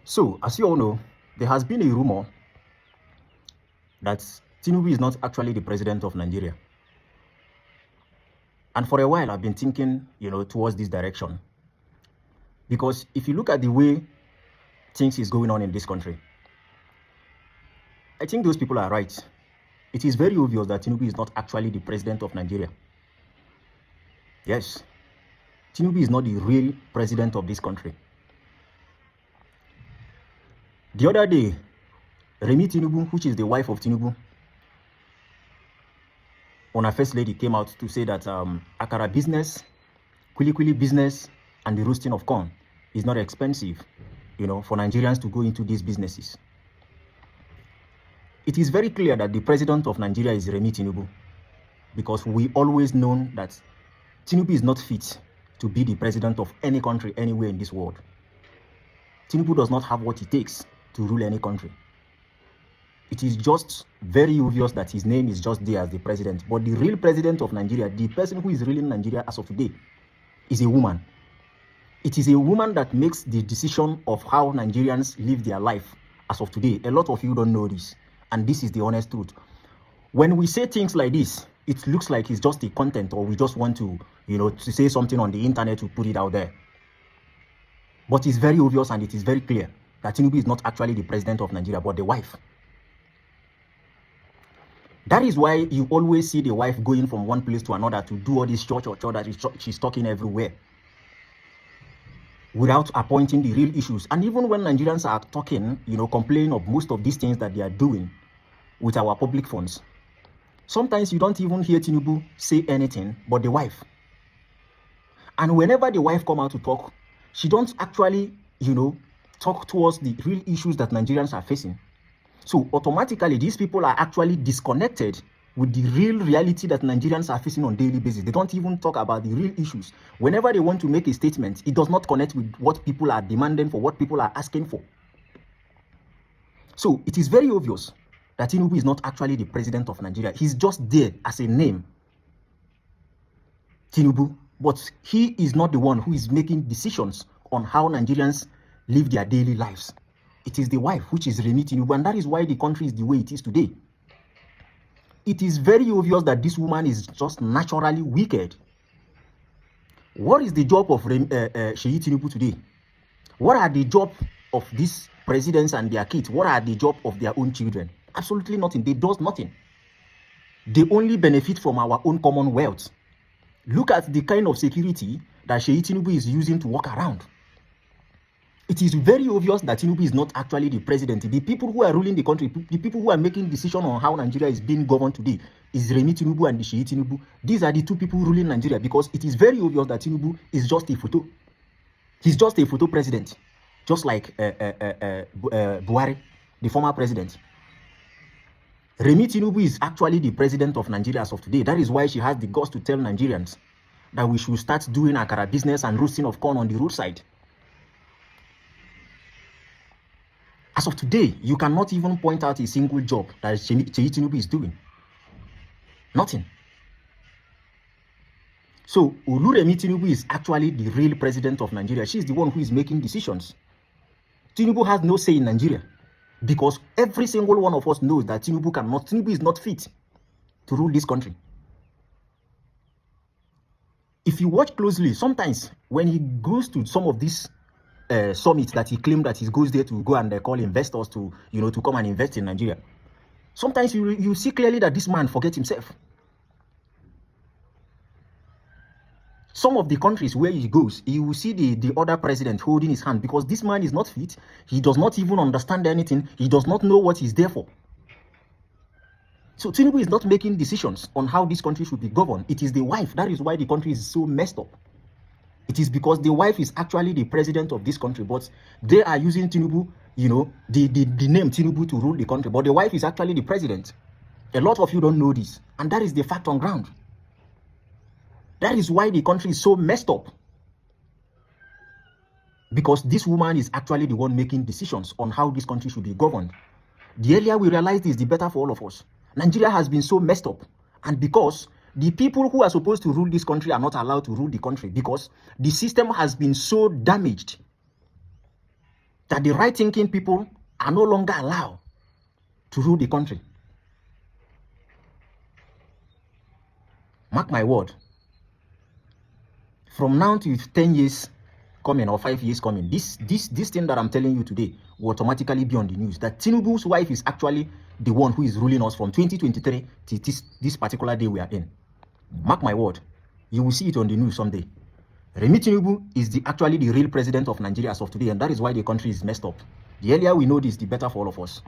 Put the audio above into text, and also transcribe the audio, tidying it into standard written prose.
So, as you all know, there has been a rumor that TINUBU is not actually the president of Nigeria. And for a while, I've been thinking, towards this direction. Because if you look at the way things is going on in this country, I think those people are right. It is very obvious that TINUBU is not actually the president of Nigeria. Yes, TINUBU is not the real president of this country. The other day, Remi TINUBU, which is the wife of TINUBU, on her first lady, came out to say that akara business, kwili business, and the roasting of corn is not expensive, for Nigerians to go into these businesses. It is very clear that the president of Nigeria is Remi TINUBU, because we always known that TINUBU is not fit to be the president of any country anywhere in this world. TINUBU does not have what it takes to rule any country. It is just very obvious that his name is just there as the president. But the real president of Nigeria, the person who is ruling Nigeria as of today, is a woman. It is a woman that makes the decision of how Nigerians live their life as of today. A lot of you don't know this. And this is the honest truth. When we say things like this, it looks like it's just a content, or we just want to, to say something on the internet to put it out there. But it's very obvious and it is very clear that TINUBU is not actually the president of Nigeria, but the wife. That is why you always see the wife going from one place to another to do all this church that she's talking everywhere, without appointing the real issues. And even when Nigerians are talking, complaining of most of these things that they are doing with our public funds, sometimes you don't even hear TINUBU say anything but the wife. And whenever the wife come out to talk, she don't actually, talk towards the real issues that Nigerians are facing. So automatically, these people are actually disconnected with the real reality that Nigerians are facing on a daily basis. They don't even talk about the real issues. Whenever they want to make a statement, it does not connect with what people are demanding for, what people are asking for. So it is very obvious that TINUBU is not actually the president of Nigeria. He's just there as a name, TINUBU, but he is not the one who is making decisions on how Nigerians live their daily lives. It is the wife, which is Remi TINUBU, and that is why the country is the way it is today. It is very obvious that this woman is just naturally wicked. What is the job of Sheyi TINUBU today? What are the job of these presidents and their kids? What are the job of their own children? Absolutely nothing. They do nothing. They only benefit from our own commonwealth. Look at the kind of security that Sheyi TINUBU is using to walk around. It is very obvious that TINUBU is not actually the president. The people who are ruling the country, the people who are making decisions on how Nigeria is being governed today, is Remi TINUBU and the Sheyi TINUBU. These are the two people ruling Nigeria, because it is very obvious that TINUBU is just a photo. He's just a photo president, just like Buhari, the former president. Remi TINUBU is actually the president of Nigeria as of today. That is why she has the guts to tell Nigerians that we should start doing akara business and roasting of corn on the roadside. As of today, you cannot even point out a single job that Sheyi TINUBU is doing. Nothing. So, Remi TINUBU is actually the real president of Nigeria. She is the one who is making decisions. TINUBU has no say in Nigeria, because every single one of us knows that TINUBU is not fit to rule this country. If you watch closely, sometimes when he goes to some of these summit that he claimed that he goes there to go and call investors to come and invest in Nigeria, sometimes you see clearly that this man forgets himself. Some of the countries where he goes, you will see the other president holding his hand, because this man is not fit. He does not even understand anything. He does not know what he's there for. So TINUBU is not making decisions on how this country should be governed. It is the wife. That is why the country is so messed up. It is because the wife is actually the president of this country, but they are using TINUBU, the name TINUBU to rule the country. But the wife is actually the president. A lot of you don't know this, and that is the fact on ground. That is why the country is so messed up. Because this woman is actually the one making decisions on how this country should be governed. The earlier we realize this, the better for all of us. Nigeria has been so messed up, and because the people who are supposed to rule this country are not allowed to rule the country, because the system has been so damaged. that the right-thinking people are no longer allowed to rule the country. Mark my word. From now to 10 years coming or 5 years coming, this thing that I'm telling you today will automatically be on the news. That Tinubu's wife is actually the one who is ruling us from 2023 to this particular day we are in. Mark my word. You will see it on the news someday. Remi Tinubu is actually the real president of Nigeria as of today, and that is why the country is messed up. The earlier we know this, the better for all of us.